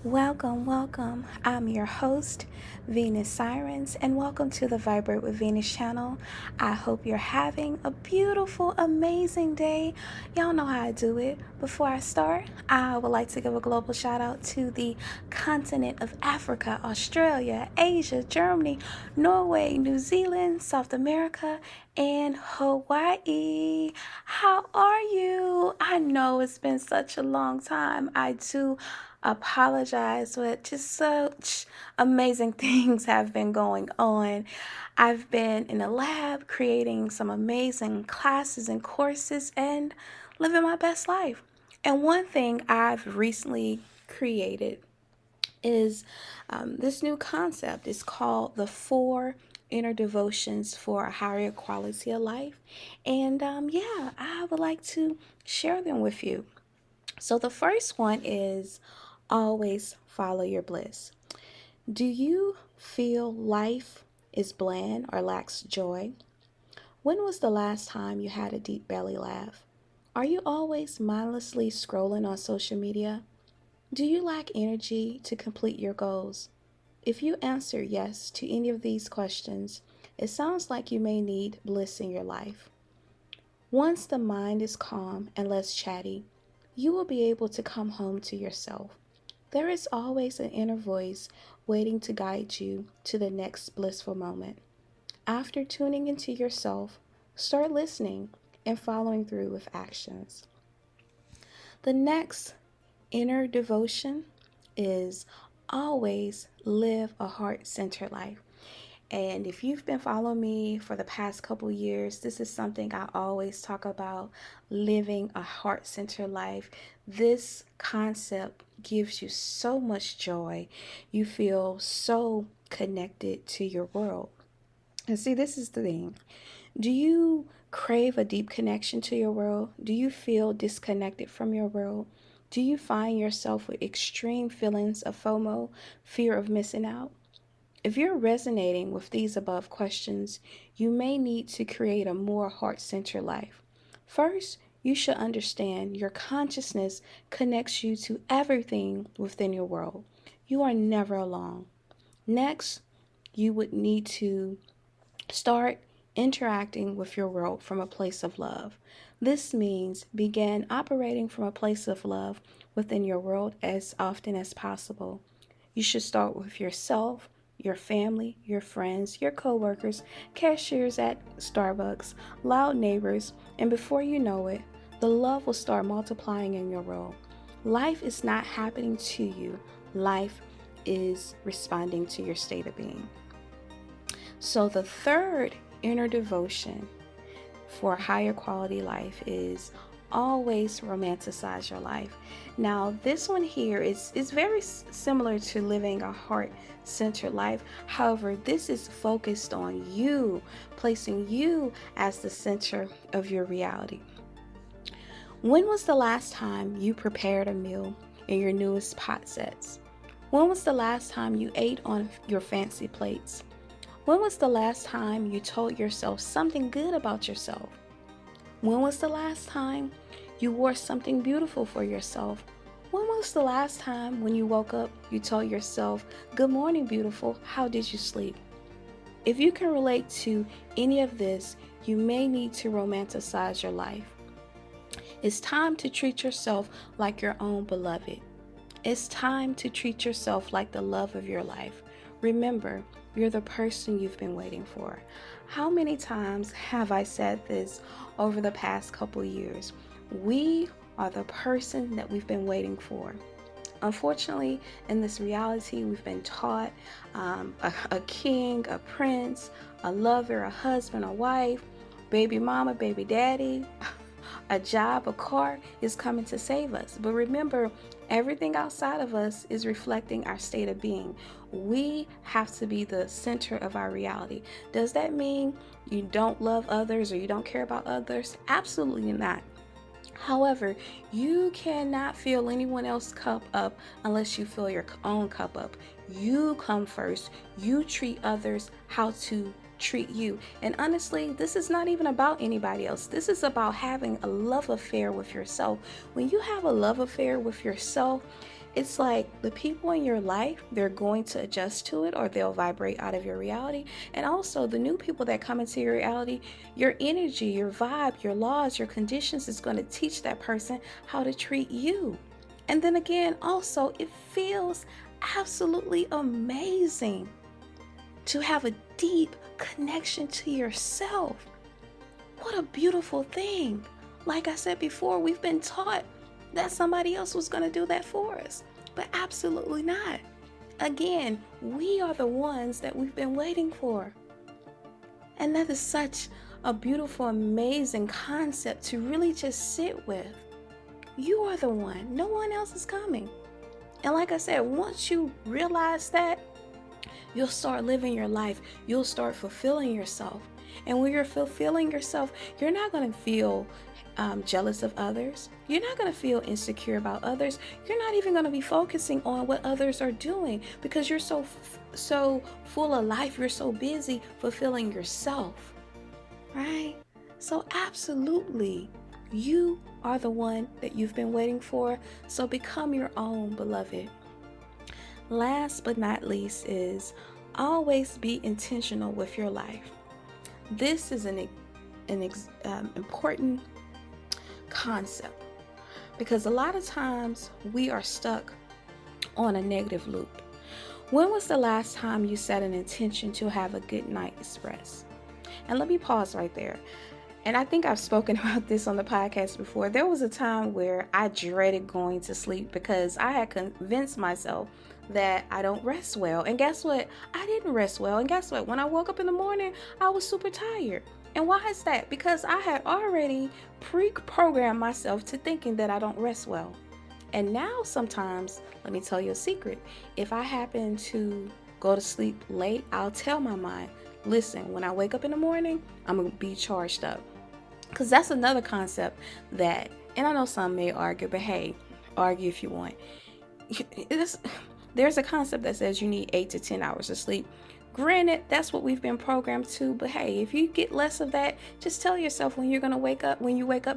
Welcome, welcome. I'm your host, VENUSSIRENS, and welcome to the Vibrate with Venus channel. I hope you're having a beautiful, amazing day. Y'all know how I do it. Before I start, I would like to give a global shout out to the continent of Africa, Australia, Asia, Germany, Norway, New Zealand, South America, and Hawaii. How are you? I know it's been such a long time. I do apologize, but just such amazing things have been going on. I've been in the lab creating some amazing classes and courses and living my best life. And one thing I've recently created is this new concept. It's called the Four Inner Devotions for a Higher Quality of Life. And yeah, I would like to share them with you. So the first one is always follow your bliss. Do you feel life is bland or lacks joy? When was the last time you had a deep belly laugh? Are you always mindlessly scrolling on social media? Do you lack energy to complete your goals? If you answer yes to any of these questions, it sounds like you may need bliss in your life. Once the mind is calm and less chatty, you will be able to come home to yourself. There is always an inner voice waiting to guide you to the next blissful moment. After tuning into yourself, start listening and following through with actions. The next inner devotion is always live a heart-centered life. And if you've been following me for the past couple years, this is something I always talk about, living a heart-centered life. This concept gives you so much joy. You feel so connected to your world. And see, this is the thing. Do you crave a deep connection to your world? Do you feel disconnected from your world? Do you find yourself with extreme feelings of FOMO, fear of missing out? If you're resonating with these above questions, you may need to create a more heart-centered life. First, you should understand your consciousness connects you to everything within your world. You are never alone. Next, you would need to start interacting with your world from a place of love. This means begin operating from a place of love within your world as often as possible. You should start with yourself, your family, your friends, your coworkers, cashiers at Starbucks, loud neighbors, and before you know it, the love will start multiplying in your world. Life is not happening to you. Life is responding to your state of being. So the third inner devotion for a higher quality life is always romanticize your life. Now, this one here is very similar to living a heart-centered life. However, this is focused on you, placing you as the center of your reality. When was the last time you prepared a meal in your newest pot sets? When was the last time you ate on your fancy plates? When was the last time you told yourself something good about yourself? When was the last time you wore something beautiful for yourself? When was the last time when you woke up, you told yourself, "Good morning, beautiful. How did you sleep?" If you can relate to any of this, you may need to romanticize your life. It's time to treat yourself like your own beloved. It's time to treat yourself like the love of your life. Remember, you're the person you've been waiting for. How many times have I said this over the past couple years? We are the person that we've been waiting for. Unfortunately, in this reality, we've been taught a king, a prince, a lover, a husband, a wife, baby mama, baby daddy, a job, a car is coming to save us. But remember, everything outside of us is reflecting our state of being. We have to be the center of our reality. Does that mean you don't love others or you don't care about others? Absolutely not. However, you cannot fill anyone else's cup up unless you fill your own cup up. You come first. You treat others how to treat you. And honestly, this is not even about anybody else. This is about having a love affair with yourself. When you have a love affair with yourself, It's like the people in your life, they're going to adjust to it or they'll vibrate out of your reality. And also the new people that come into your reality, your energy, your vibe, your laws, your conditions is going to teach that person how to treat you. And then again, also, it feels absolutely amazing to have a deep connection to yourself. What a beautiful thing. Like I said before, we've been taught that somebody else was going to do that for us, but absolutely not. Again, we are the ones that we've been waiting for. And that is such a beautiful, amazing concept to really just sit with. You are the one. No one else is coming. And like I said, once you realize that, you'll start living your life. You'll start fulfilling yourself. And when you're fulfilling yourself, you're not going to feel jealous of others. You're not going to feel insecure about others. You're not even going to be focusing on what others are doing because you're so full of life. You're so busy fulfilling yourself, right? So absolutely, you are the one that you've been waiting for. So become your own, beloved. Last but not least is always be intentional with your life. This is an important concept because a lot of times we are stuck on a negative loop. When was the last time you set an intention to have a good night's rest? And let me pause right there. And I think I've spoken about this on the podcast before. There was a time where I dreaded going to sleep because I had convinced myself that I don't rest well. And guess what? I didn't rest well. And guess what? When I woke up in the morning, I was super tired. And why is that? Because I had already pre-programmed myself to thinking that I don't rest well. And now sometimes, let me tell you a secret. If I happen to go to sleep late, I'll tell my mind, listen, when I wake up in the morning, I'm going to be charged up. Because that's another concept that, and I know some may argue, but hey, argue if you want. There's a concept that says you need 8 to 10 hours of sleep. Granted, that's what we've been programmed to, but hey, if you get less of that, just tell yourself when you wake up,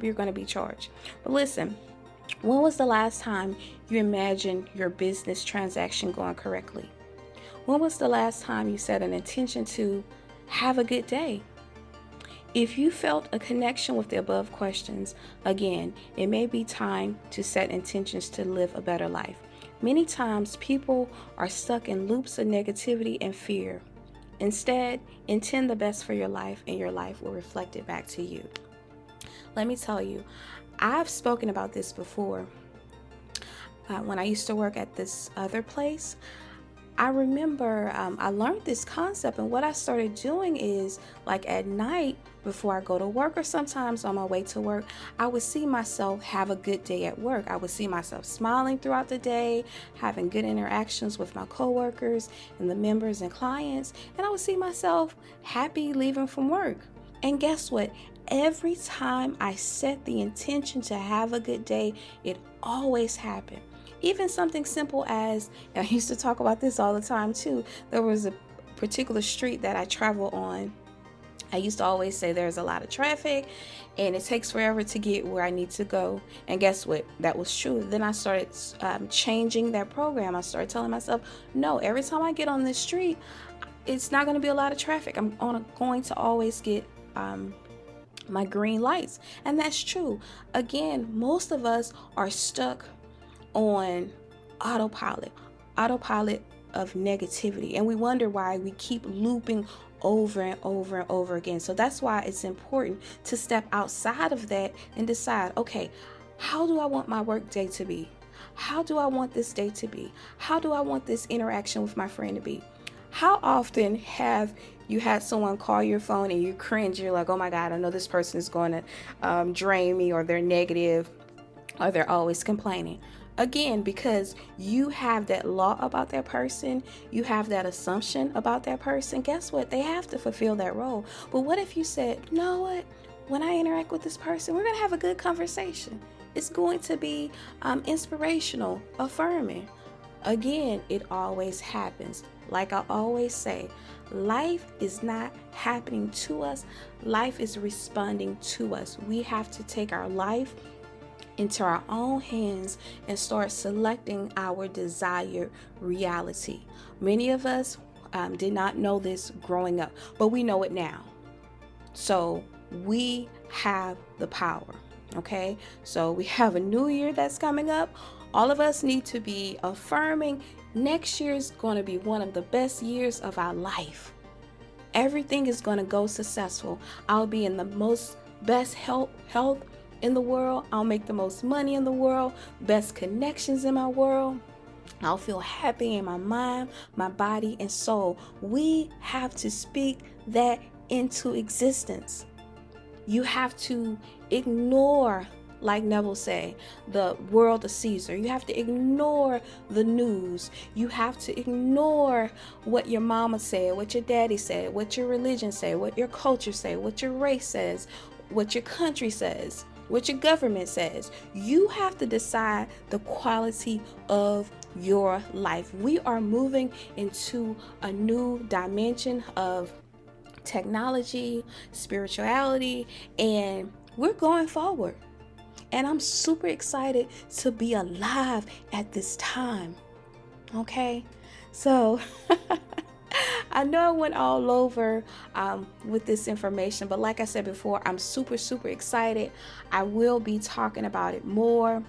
you're going to be charged. But listen, when was the last time you imagined your business transaction going correctly? When was the last time you set an intention to have a good day? If you felt a connection with the above questions, again, it may be time to set intentions to live a better life. Many times people are stuck in loops of negativity and fear. Instead, intend the best for your life and your life will reflect it back to you. Let me tell you, I've spoken about this before. When I used to work at this other place, I remember I learned this concept, and what I started doing is, like at night before I go to work or sometimes on my way to work, I would see myself have a good day at work. I would see myself smiling throughout the day, having good interactions with my coworkers and the members and clients, and I would see myself happy leaving from work. And guess what? Every time I set the intention to have a good day, it always happened. Even something simple as, and I used to talk about this all the time too, there was a particular street that I travel on. I used to always say there's a lot of traffic and it takes forever to get where I need to go. And guess what? That was true. Then I started changing that program. I started telling myself, no, every time I get on this street, it's not going to be a lot of traffic. I'm going to always get my green lights. And that's true. Again, most of us are stuck on autopilot of negativity, and we wonder why we keep looping over and over and over again. So that's why it's important to step outside of that and decide, okay, how do I want my work day to be? How do I want this day to be? How do I want this interaction with my friend to be? How often have you had someone call your phone and you cringe? You're like, oh my God, I know this person is going to drain me, or they're negative, or they're always complaining. Again, because you have that law about that person, you have that assumption about that person, guess what? They have to fulfill that role. But what if you said, you know what? When I interact with this person, we're going to have a good conversation. It's going to be inspirational, affirming. Again, it always happens. Like I always say, life is not happening to us. Life is responding to us. We have to take our life into our own hands and start selecting our desired reality. Many of us did not know this growing up, but we know it now. So we have the power. Okay, so we have a new year that's coming up. All of us need to be affirming next year is going to be one of the best years of our life. Everything is going to go successful. I'll be in the most best health in the world. I'll make the most money in the world, best connections in my world. I'll feel happy in my mind, my body, and soul. We have to speak that into existence. You have to ignore, like Neville say, the world of Caesar. You have to ignore the news. You have to ignore what your mama said, what your daddy said, what your religion said, what your culture says, what your race says, what your country says, what your government says. You have to decide the quality of your life. We are moving into a new dimension of technology, spirituality, and we're going forward. And I'm super excited to be alive at this time. Okay, so I know I went all over with this information, but like I said before, I'm super excited. I will be talking about it more.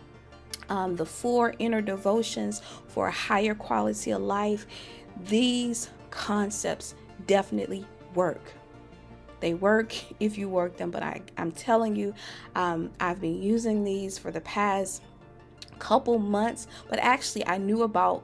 The 4 inner devotions for a higher quality of life. These concepts definitely work. They work if you work them, but I'm telling you, I've been using these for the past couple months, but actually I knew about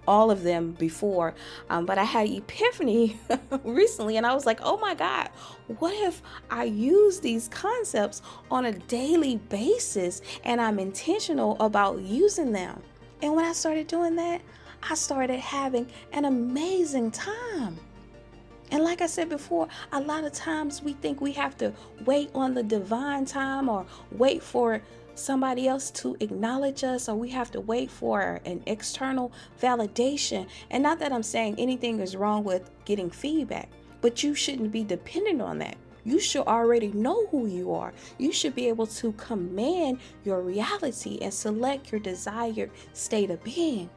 all of them before, but I had an epiphany recently, and I was like, oh my God, what if I use these concepts on a daily basis and I'm intentional about using them? And when I started doing that, I started having an amazing time. And like I said before, a lot of times we think we have to wait on the divine time or wait for somebody else to acknowledge us, or we have to wait for an external validation. And not that I'm saying anything is wrong with getting feedback, but you shouldn't be dependent on that. You should already know who you are. You should be able to command your reality and select your desired state of being.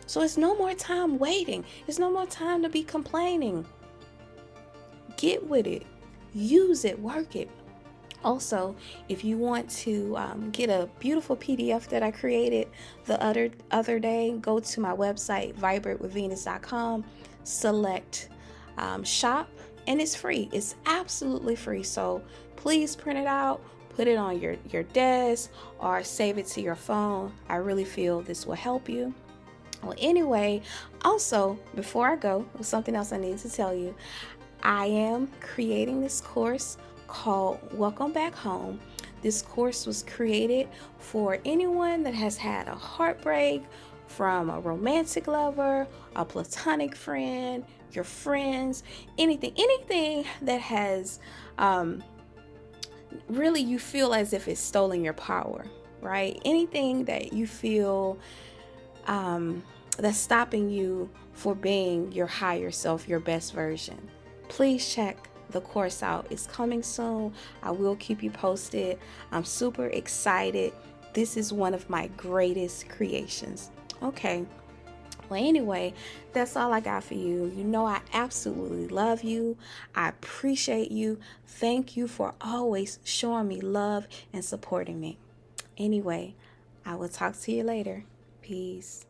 So it's no more time waiting. It's no more time to be complaining. Get with it. Use it. Work it. Also, if you want to get a beautiful PDF that I created the other day, go to my website, vibrantwithvenus.com, select shop, and it's free. It's absolutely free. So please print it out, put it on your desk, or save it to your phone. I really feel this will help you. Well, anyway, also, before I go, there's something else I need to tell you. I am creating this course called Welcome Back Home. This course was created for anyone that has had a heartbreak from a romantic lover, a platonic friend, your friends, anything that has really you feel as if it's stolen your power, right? Anything that you feel that's stopping you for being your higher self, your best version. Please check the course out. It's coming soon. I will keep you posted. I'm super excited. This is one of my greatest creations. Okay. Well, anyway, that's all I got for you. You know I absolutely love you. I appreciate you. Thank you for always showing me love and supporting me. Anyway, I will talk to you later. Peace.